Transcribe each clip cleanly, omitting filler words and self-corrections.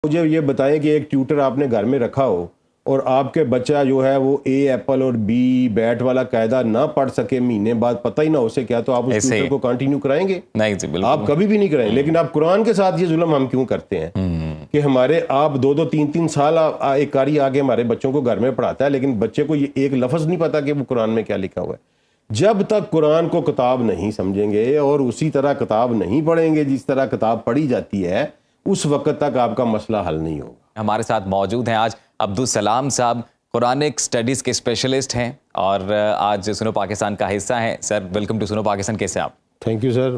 مجھے یہ بتائیں کہ ایک ٹیوٹر آپ نے گھر میں رکھا ہو اور آپ کے بچہ جو ہے وہ اے ایپل اور بی بیٹ والا قاعدہ نہ پڑھ سکے، مہینے بعد پتہ ہی نہ ہو سے کیا، تو آپ اس ٹیوٹر کو کنٹینیو کرائیں گے؟ نہیں جی بالکل، آپ کبھی بھی نہیں کرائیں۔ لیکن آپ قرآن کے ساتھ یہ ظلم ہم کیوں کرتے ہیں کہ ہمارے آپ 2-3 سال ایک قاری آگے ہمارے بچوں کو گھر میں پڑھاتا ہے، لیکن بچے کو یہ ایک لفظ نہیں پتا کہ وہ قرآن میں کیا لکھا ہوا ہے۔ جب تک قرآن کو کتاب نہیں سمجھیں گے اور اسی طرح کتاب نہیں پڑھیں گے جس طرح کتاب پڑھی جاتی ہے، اس وقت تک آپ کا مسئلہ حل نہیں ہوگا۔ ہمارے ساتھ موجود ہیں آج عبدالسلام صاحب، قرآنک سٹڈیز کے اسپیشلسٹ ہیں اور آج سنو پاکستان کا حصہ ہیں۔ سر ویلکم ٹو سنو پاکستان، کیسے آپ؟ تھینک یو سر،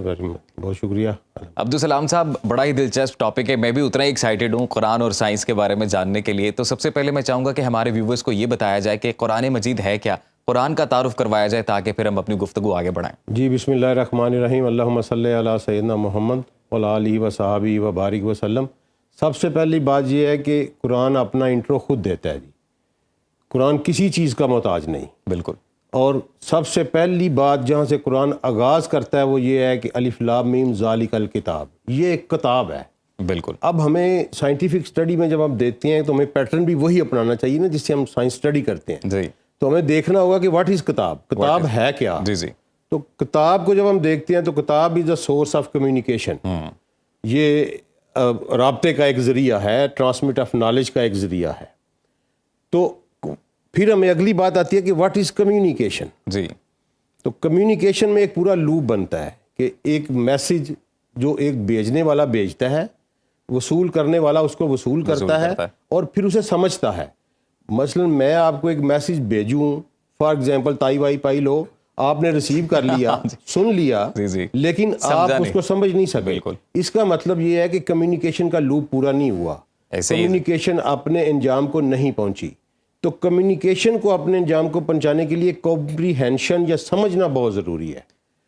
بہت شکریہ۔ عبدالسلام صاحب، بڑا ہی دلچسپ ٹاپک ہے، میں بھی اتنا ہی ایکسائٹیڈ ہوں قرآن اور سائنس کے بارے میں جاننے کے لیے۔ تو سب سے پہلے میں چاہوں گا کہ ہمارے ویورز کو یہ بتایا جائے کہ قرآن مجید ہے کیا، قرآن کا تعارف کروایا جائے تاکہ پھر ہم اپنی گفتگو آگے بڑھائیں۔ جی بسم اللہ الرحمن الرحیم، اللہم صلی علی سیدنا محمد وعلی آلہ وصحبہ وبارک وسلم۔ سب سے پہلی بات یہ ہے کہ قرآن اپنا انٹرو خود دیتا ہے۔ جی قرآن کسی چیز کا محتاج نہیں، بالکل۔ اور سب سے پہلی بات جہاں سے قرآن آغاز کرتا ہے وہ یہ ہے کہ الف لام میم ذالک الکتاب، یہ ایک کتاب ہے۔ بالکل۔ اب ہمیں سائنٹیفک اسٹڈی میں جب ہم دیتے ہیں تو ہمیں پیٹرن بھی وہی اپنانا چاہیے نا جس سے ہم سائنس اسٹڈی کرتے ہیں۔ جی تو ہمیں دیکھنا ہوگا کہ واٹ از کتاب، کتاب ہے کیا۔ جی جی۔ تو کتاب کو جب ہم دیکھتے ہیں تو کتاب از اے سورس آف کمیونیکیشن، یہ رابطے کا ایک ذریعہ ہے، ٹرانسمٹ آف نالج کا ایک ذریعہ ہے۔ تو پھر ہمیں اگلی بات آتی ہے کہ واٹ از کمیونیکیشن۔ جی تو کمیونیکیشن میں ایک پورا لوپ بنتا ہے کہ ایک میسج جو ایک بھیجنے والا بھیجتا ہے، وصول کرنے والا اس کو وصول کرتا ہے اور پھر اسے سمجھتا ہے۔ مثلا میں آپ کو ایک میسج بھیجوں، فار ایگزامپل تائی وائی پائی لو، آپ نے ریسیو کر لیا، سن لیا، لیکن آپ اس کو سمجھ نہیں سکے۔ اس کا مطلب یہ ہے کہ کمیونیکیشن کا لوپ پورا نہیں ہوا، کمیونیکیشن اپنے انجام کو نہیں پہنچی۔ تو کمیونیکیشن کو اپنے انجام کو پہنچانے کے لیے کمپریہنشن یا سمجھنا بہت ضروری ہے۔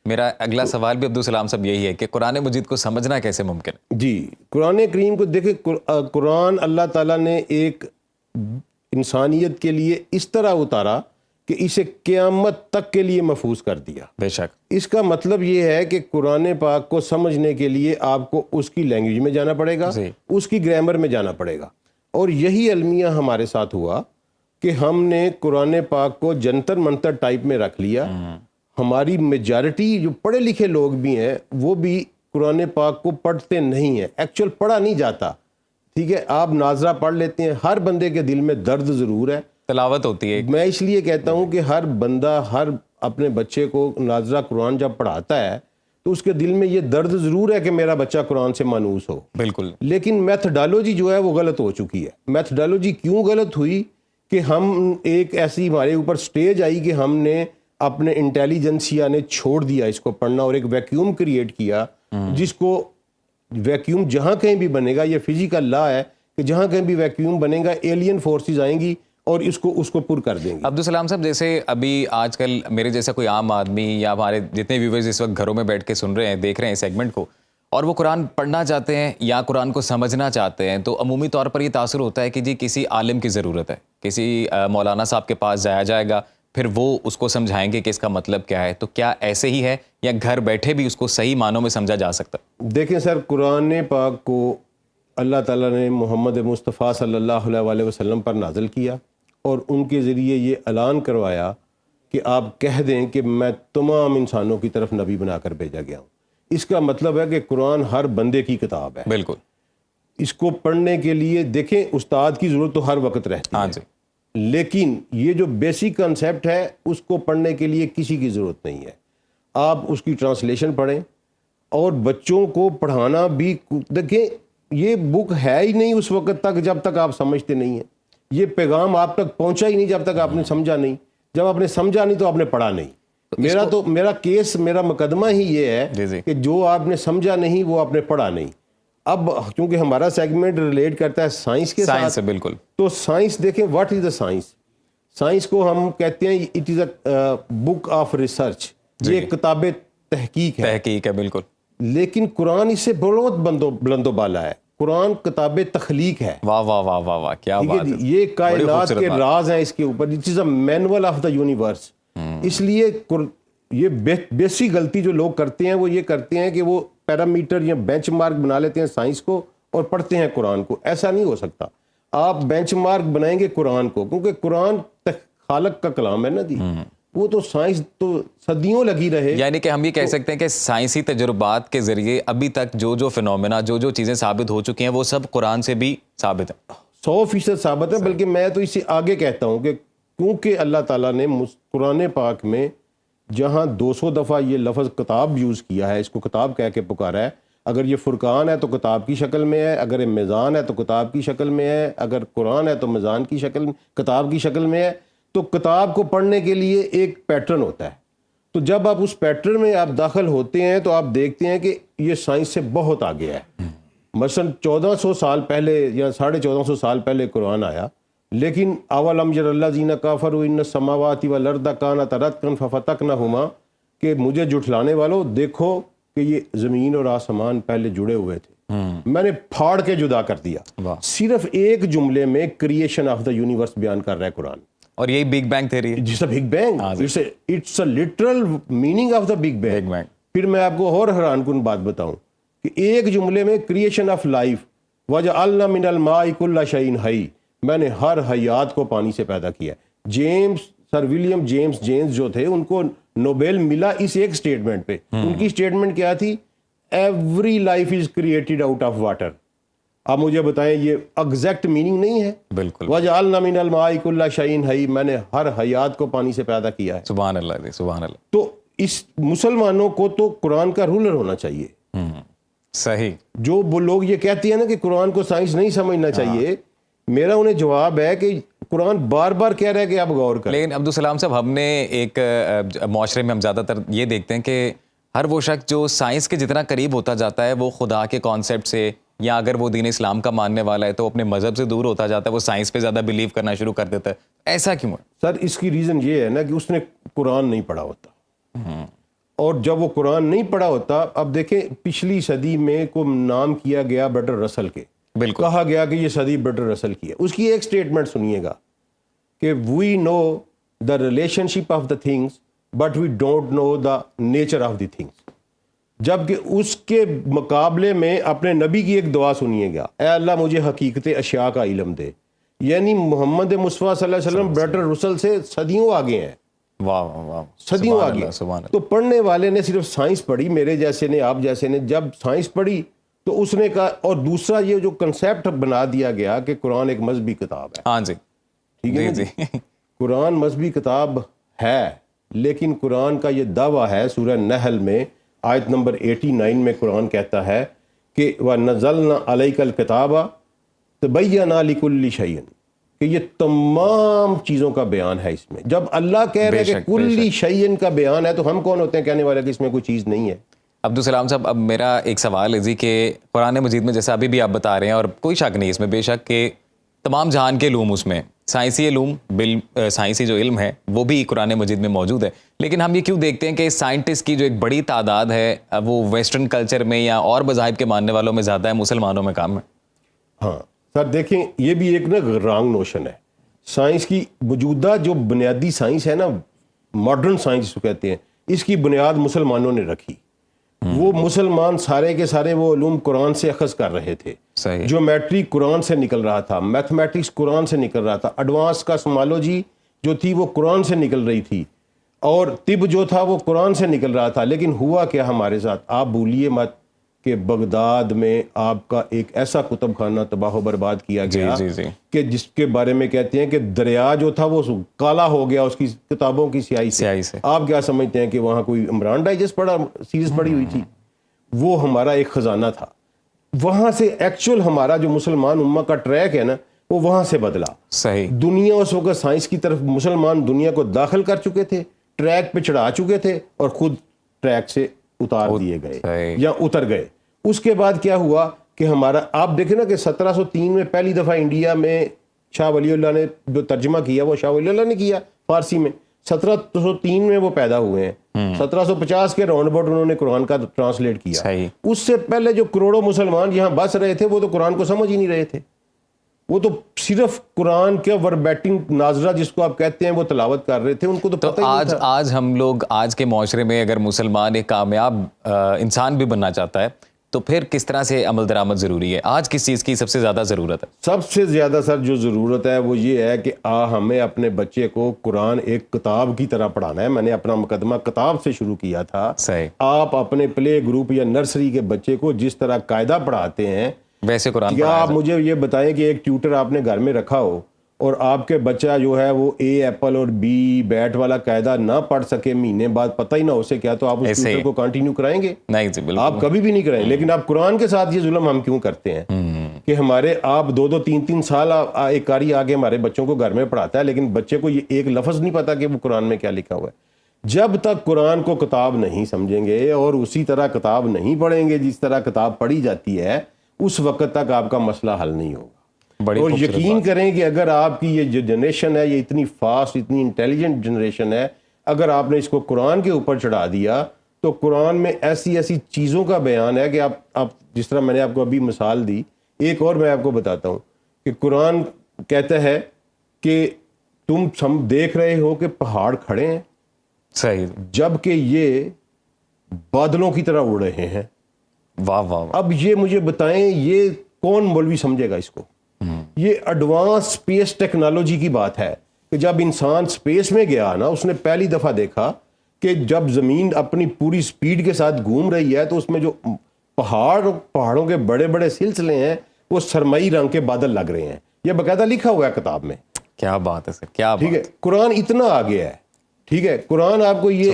میرا اگلا سوال بھی عبدالسلام صاحب یہی ہے کہ قرآن مجید کو سمجھنا کیسے ممکن ہے؟ جی قرآن کریم کو دیکھیں، قرآن اللہ تعالیٰ نے ایک انسانیت کے لیے اس طرح اتارا کہ اسے قیامت تک کے لیے محفوظ کر دیا۔ بے شک۔ اس کا مطلب یہ ہے کہ قرآن پاک کو سمجھنے کے لیے آپ کو اس کی لینگویج میں جانا پڑے گا، اس کی گرامر میں جانا پڑے گا۔ اور یہی المیہ ہمارے ساتھ ہوا کہ ہم نے قرآن پاک کو جنتر منتر ٹائپ میں رکھ لیا۔ ہماری میجارٹی جو پڑھے لکھے لوگ بھی ہیں وہ بھی قرآن پاک کو پڑھتے نہیں ہیں، ایکچوئل پڑھا نہیں جاتا۔ ٹھیک ہے، آپ ناظرہ پڑھ لیتے ہیں، ہر بندے کے دل میں درد ضرور ہے، تلاوت ہوتی ہے۔ میں اس لیے کہتا ہوں کہ ہر بندہ ہر اپنے بچے کو ناظرہ قرآن جب پڑھاتا ہے تو اس کے دل میں یہ درد ضرور ہے کہ میرا بچہ قرآن سے مانوس ہو۔ بالکل۔ لیکن میتھڈالوجی جو ہے وہ غلط ہو چکی ہے۔ میتھڈالوجی کیوں غلط ہوئی کہ ہم ایک ایسی ہمارے اوپر سٹیج آئی کہ ہم نے اپنے انٹیلیجنسیا نے چھوڑ دیا اس کو پڑھنا اور ایک ویکیوم کریٹ کیا، جس کو ویکیوم جہاں کہیں بھی بنے گا، یہ فزیکل لا ہے کہ جہاں کہیں بھی ویکیوم بنے گا ایلین فورسز آئیں گی اور اس کو پر کر دیں گے۔ عبدالسلام صاحب، جیسے ابھی آج کل میرے جیسا کوئی عام آدمی یا ہمارے جتنے ویورز اس وقت گھروں میں بیٹھ کے سن رہے ہیں، دیکھ رہے ہیں سیگمنٹ کو، اور وہ قرآن پڑھنا چاہتے ہیں یا قرآن کو سمجھنا چاہتے ہیں، تو عمومی طور پر یہ تاثر ہوتا ہے کہ جی کسی عالم کی ضرورت ہے، کسی مولانا صاحب کے پاس جایا جائے گا، پھر وہ اس کو سمجھائیں گے کہ اس کا مطلب کیا ہے۔ تو کیا ایسے ہی ہے یا گھر بیٹھے بھی اس کو صحیح معنوں میں سمجھا جا سکتا ہے؟ دیکھیں سر، قرآن پاک کو اللہ تعالیٰ نے محمد مصطفیٰ صلی اللہ علیہ وسلم پر نازل کیا اور ان کے ذریعے یہ اعلان کروایا کہ آپ کہہ دیں کہ میں تمام انسانوں کی طرف نبی بنا کر بھیجا گیا ہوں۔ اس کا مطلب ہے کہ قرآن ہر بندے کی کتاب ہے۔ بالکل۔ اس کو پڑھنے کے لیے دیکھیں استاد کی ضرورت تو ہر وقت رہتی ہے، لیکن یہ جو بیسک کنسیپٹ ہے اس کو پڑھنے کے لیے کسی کی ضرورت نہیں ہے۔ آپ اس کی ٹرانسلیشن پڑھیں اور بچوں کو پڑھانا بھی، دیکھیں یہ بک ہے ہی نہیں اس وقت تک جب تک آپ سمجھتے نہیں ہیں۔ یہ پیغام آپ تک پہنچا ہی نہیں جب تک آپ نے سمجھا نہیں۔ جب آپ نے سمجھا نہیں تو آپ نے پڑھا نہیں۔ میرا مقدمہ ہی یہ ہے کہ جو آپ نے سمجھا نہیں وہ آپ نے پڑھا نہیں۔ اب چونکہ ہمارا سیگمنٹ ریلیٹ کرتا ہے سائنس کے ساتھ، بالکل، تو سائنس دیکھیں، what is the science? Science کو ہم کہتے ہیں it is a book of research, یہ کتاب تحقیق ہے۔ بالکل۔ لیکن قرآن اس سے بہت بلند و بالا ہے۔ قرآن کتاب تخلیق ہے۔ واہ واہ واہ واہ واہ، کیا بات ہے! یہ کائنات کے راز ہیں اس کے اوپر، it is a manual of the universe. اس لیے یہ بیسک غلطی جو لوگ کرتے ہیں وہ یہ کرتے ہیں کہ وہ پیرامیٹر یا بینچ مارک بنا لیتے ہیں سائنس کو اور پڑھتے ہیں قرآن کو. ایسا نہیں ہو سکتا. آپ بینچ مارک بنائیں گے قرآن کو, کیونکہ قرآن خالق کا کلام ہے نا جی, وہ تو سائنس تو صدیوں لگی رہے. یعنی کہ ہم یہ کہہ سکتے ہیں کہ سائنسی تجربات کے ذریعے ابھی تک جو فینومینا جو چیزیں ثابت ہو چکی ہیں وہ سب قرآن سے بھی ثابت ہیں, 100% ثابت ہے. بلکہ میں تو اس سے آگے کہتا ہوں کہ کیونکہ اللہ تعالیٰ نے قرآن پاک میں جہاں 200 دفعہ یہ لفظ کتاب یوز کیا ہے, اس کو کتاب کہہ کے پکارا ہے. اگر یہ فرقان ہے تو کتاب کی شکل میں ہے, اگر یہ میزان ہے تو کتاب کی شکل میں ہے, اگر قرآن ہے تو میزان کی شکل, کتاب کی شکل میں ہے. تو کتاب کو پڑھنے کے لیے ایک پیٹرن ہوتا ہے. تو جب آپ اس پیٹرن میں آپ داخل ہوتے ہیں تو آپ دیکھتے ہیں کہ یہ سائنس سے بہت آگے ہے. مثلا 1400 سال پہلے یا 1450 سال پہلے قرآن آیا, لیکن اولم یر الذین کفروا ان السماوات والارض کانتا رتقا ففتقناہما, کہ مجھے جھٹلانے والوں دیکھو کہ یہ زمین اور آسمان پہلے جڑے ہوئے تھے, میں نے پھاڑ کے جدا کر دیا. صرف ایک جملے میں کریشن آف دا یونیورس بیان کر رہا ہے قرآن. اور یہی بگ بینگ تھیوری, جس کا big bang, it's a literal meaning of the big bang. پھر میں آپ کو اور حیران کن بات بتاؤں کہ ایک جملے میں کریشن آف لائف, وجعلنا من الماء کل شیء حی, میں نے ہر حیات کو پانی سے پیدا کیا. سر ولیم جیمز جو تھے ان کو نوبیل ملا اس ایک سٹیٹمنٹ پہ. ان کی سٹیٹمنٹ کیا تھی؟ Every life is created out of water. آپ مجھے بتائیں یہ ایگزیکٹ میننگ نہیں ہے؟ بالکل. وجعلنا من الماء کل شیء حی, میں نے ہر حیات کو پانی سے پیدا کیا ہے. سبحان اللہ, سبحان اللہ. تو اس مسلمانوں کو تو قرآن کا رولر ہونا چاہیے. صحیح. جو وہ لوگ یہ کہتے ہیں نا کہ قرآن کو سائنس نہیں سمجھنا چاہیے, میرا انہیں جواب ہے کہ قرآن بار بار کہہ رہا ہے کہ آپ غور کریں. لیکن عبدالسلام صاحب, ہم نے ایک معاشرے میں ہم زیادہ تر یہ دیکھتے ہیں کہ ہر وہ شخص جو سائنس کے جتنا قریب ہوتا جاتا ہے وہ خدا کے کانسیپٹ سے, یا اگر وہ دین اسلام کا ماننے والا ہے تو اپنے مذہب سے دور ہوتا جاتا ہے, وہ سائنس پہ زیادہ بلیو کرنا شروع کر دیتا ہے. ایسا کیوں ہے سر؟ اس کی ریزن یہ ہے نا کہ اس نے قرآن نہیں پڑھا ہوتا. اور جب وہ قرآن نہیں پڑھا ہوتا, اب دیکھیں پچھلی صدی میں کو نام کیا گیا برٹر رسل کے, بالکل کہا گیا کہ یہ صدی برٹر رسل کی ہے. اس کی ایک سٹیٹمنٹ سنیے گا کہ we know the relationship of the things but we don't know the nature of the things. جبکہ اس کے مقابلے میں اپنے نبی کی ایک دعا سنیے گا, اے اللہ مجھے حقیقت اشیاء کا علم دے. یعنی محمد مصطفیٰ صلی اللہ علیہ وسلم برٹر رسل سے صدیوں آگے ہیں. واہ واہ, صدیوں آگے. تو پڑھنے والے نے صرف سائنس پڑھی, میرے جیسے نے, آپ جیسے نے, جب سائنس پڑھی تو اس نے کہا. اور دوسرا یہ جو کنسیپٹ بنا دیا گیا کہ قرآن ایک مذہبی کتاب ہے. ہاں جی, ٹھیک ہے جی. قرآن مذہبی کتاب ہے, لیکن قرآن کا یہ دعویٰ ہے سورہ نحل میں آیت نمبر 89 میں قرآن کہتا ہے کہ وَنَزَّلْنَا عَلَيْكَ الْكِتَابَ تَبَيَّنَ لِكُلِّ شَيْءٍ, کہ یہ تمام چیزوں کا بیان ہے اس میں. جب اللہ کہہ رہے کہ کلی شیئن کا بیان ہے تو ہم کون ہوتے ہیں کہنے والے کہ اس میں کوئی چیز نہیں ہے؟ عبدالسلام صاحب, اب میرا ایک سوال ہے جی کہ قرآن مجید میں جیسا ابھی بھی آپ بتا رہے ہیں, اور کوئی شک نہیں اس میں بے شک کہ تمام جہان کے علوم, اس میں سائنسی علوم, سائنسی جو علم ہے وہ بھی قرآن مجید میں موجود ہے. لیکن ہم یہ کیوں دیکھتے ہیں کہ سائنٹسٹ کی جو ایک بڑی تعداد ہے وہ ویسٹرن کلچر میں یا اور مذاہب کے ماننے والوں میں زیادہ ہے, مسلمانوں میں کم ہے؟ ہاں سر دیکھیں, یہ بھی ایک نا رانگ نوشن ہے. سائنس کی موجودہ جو بنیادی سائنس ہے نا, ماڈرن سائنس کو کہتے ہیں, اس کی بنیاد مسلمانوں نے رکھی. وہ مسلمان سارے کے سارے وہ علوم قرآن سے اخذ کر رہے تھے. جیومیٹری قرآن سے نکل رہا تھا, میتھمیٹکس قرآن سے نکل رہا تھا, ایڈوانس کاسمالوجی جو تھی وہ قرآن سے نکل رہی تھی, اور طب جو تھا وہ قرآن سے نکل رہا تھا. لیکن ہوا کیا ہمارے ساتھ, آپ بھولیے مت کہ بغداد میں آپ کا ایک ایسا کتب خانہ تباہ و برباد کیا گیا کہ جس کے بارے میں کہتے ہیں کہ دریا جو تھا وہ کالا ہو گیا اس کی کتابوں کی سیاہی سے. آپ کیا سمجھتے ہیں کہ وہاں کوئی عمران ڈائجسٹ سیریز پڑھی ہوئی تھی؟ وہ ہمارا ایک خزانہ تھا. وہاں سے ایکچوئل ہمارا جو مسلمان امہ کا ٹریک ہے نا وہ وہاں سے بدلا. صحیح. دنیا اس وقت سائنس کی طرف مسلمان دنیا کو داخل کر چکے تھے, ٹریک پہ چڑھا چکے تھے, اور خود ٹریک سے اتار دیے گئے یا اتر گئے. اس کے بعد کیا ہوا کہ ہمارا, آپ دیکھیں نا کہ 1703 میں پہلی دفعہ انڈیا میں شاہ ولی اللہ نے جو ترجمہ کیا وہ شاہ ولی اللہ نے کیا فارسی میں. 1703 میں وہ پیدا ہوئے ہیں, 1750 کے راؤنڈ اباؤٹ انہوں نے قرآن کا ٹرانسلیٹ کیا. اس سے پہلے جو کروڑوں مسلمان یہاں بس رہے تھے وہ تو قرآن کو سمجھ ہی نہیں رہے تھے. وہ تو صرف قرآن کے وربیٹنگ ناظرہ جس کو آپ کہتے ہیں وہ تلاوت کر رہے تھے, ان کو تو پتہ ہی نہیں تھا. آج ہم لوگ, آج کے معاشرے میں اگر مسلمان ایک کامیاب انسان بھی بننا چاہتا ہے تو پھر کس طرح سے عمل درآمد ضروری ہے؟ آج کس چیز کی سب سے زیادہ ضرورت ہے؟ سب سے زیادہ سر جو ضرورت ہے وہ یہ ہے کہ ہمیں اپنے بچے کو قرآن ایک کتاب کی طرح پڑھانا ہے. میں نے اپنا مقدمہ کتاب سے شروع کیا تھا. صحیح. آپ اپنے پلے گروپ یا نرسری کے بچے کو جس طرح قاعدہ پڑھاتے ہیں ویسے قرآن کیا آپ مجھے یہ بتائیں کہ ایک ٹیوٹر آپ نے گھر میں رکھا ہو اور آپ کے بچہ جو ہے وہ اے ایپل اور بی بیٹ والا قاعدہ نہ پڑھ سکے, مہینے بعد پتہ ہی نہ ہو سکے, کیا تو آپ اس ٹیوٹر کو کنٹینیو کرائیں گے؟ نہیں جی بالکل, آپ کبھی بھی نہیں کرائیں. لیکن آپ قرآن کے ساتھ یہ ظلم ہم کیوں کرتے ہیں کہ ہمارے آپ 2-3 سال ایک قاری آگے ہمارے بچوں کو گھر میں پڑھاتا ہے لیکن بچے کو یہ ایک لفظ نہیں پتا کہ وہ قرآن میں کیا لکھا ہوا ہے. جب تک قرآن کو کتاب نہیں سمجھیں گے اور اسی طرح کتاب نہیں پڑھیں گے جس طرح کتاب پڑھی جاتی ہے, اس وقت تک آپ کا مسئلہ حل نہیں ہوگا. اور یقین کریں کہ اگر آپ کی یہ جو جنریشن ہے یہ اتنی فاسٹ, اتنی انٹیلیجنٹ جنریشن ہے, اگر آپ نے اس کو قرآن کے اوپر چڑھا دیا تو قرآن میں ایسی ایسی چیزوں کا بیان ہے کہ آپ جس طرح میں نے آپ کو ابھی مثال دی, ایک اور میں آپ کو بتاتا ہوں کہ قرآن کہتا ہے کہ تم دیکھ رہے ہو کہ پہاڑ کھڑے ہیں صحیح جبکہ یہ بادلوں کی طرح اڑ رہے ہیں. واہ واہ. اب یہ مجھے بتائیں یہ کون مولوی سمجھے گا اس کو؟ یہ ایڈوانس سپیس ٹیکنالوجی کی بات ہے کہ جب انسان سپیس میں گیا نا, اس نے پہلی دفعہ دیکھا کہ جب زمین اپنی پوری سپیڈ کے ساتھ گھوم رہی ہے تو اس میں جو پہاڑوں کے بڑے بڑے سلسلے ہیں وہ سرمئی رنگ کے بادل لگ رہے ہیں. یہ باقاعدہ لکھا ہوا ہے کتاب میں. کیا بات ہے سر, کیا ٹھیک ہے. قرآن اتنا آگے ہے. ٹھیک ہے. قرآن آپ کو یہ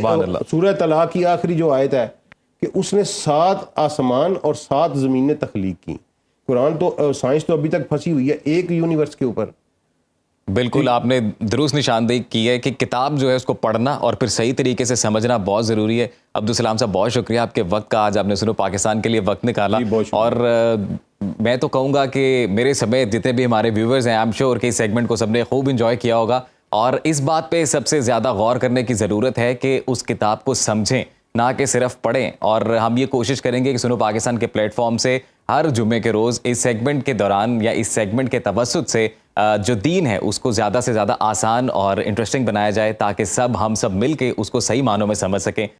سورہ طلاق کی آخری جو آیت ہے کہ اس نے 7 آسمان اور 7 زمینیں تخلیق کی. قرآن تو سائنس تو ابھی تک پھنسی ہوئی ہے ایک یونیورس کے اوپر. بالکل آپ نے درست نشاندہی کی ہے کہ کتاب جو ہے اس کو پڑھنا اور پھر صحیح طریقے سے سمجھنا بہت ضروری ہے. عبدالسلام صاحب بہت شکریہ آپ کے وقت کا, آج آپ نے سنو پاکستان کے لیے وقت نکالا. اور میں تو کہوں گا کہ میرے سمیت جتنے بھی ہمارے ویورز ہیں, آئی ایم شیور کہ اس سیگمنٹ کو سب نے خوب انجوائے کیا ہوگا. اور اس بات پہ سب سے زیادہ غور کرنے کی ضرورت ہے کہ اس کتاب کو سمجھیں نہ کہ صرف پڑھیں. اور ہم یہ کوشش کریں گے کہ سنو پاکستان کے پلیٹ فارم سے ہر جمعے کے روز اس سیگمنٹ کے دوران یا اس سیگمنٹ کے توسط سے جو دین ہے اس کو زیادہ سے زیادہ آسان اور انٹرسٹنگ بنایا جائے تاکہ ہم سب مل کے اس کو صحیح معنوں میں سمجھ سکیں.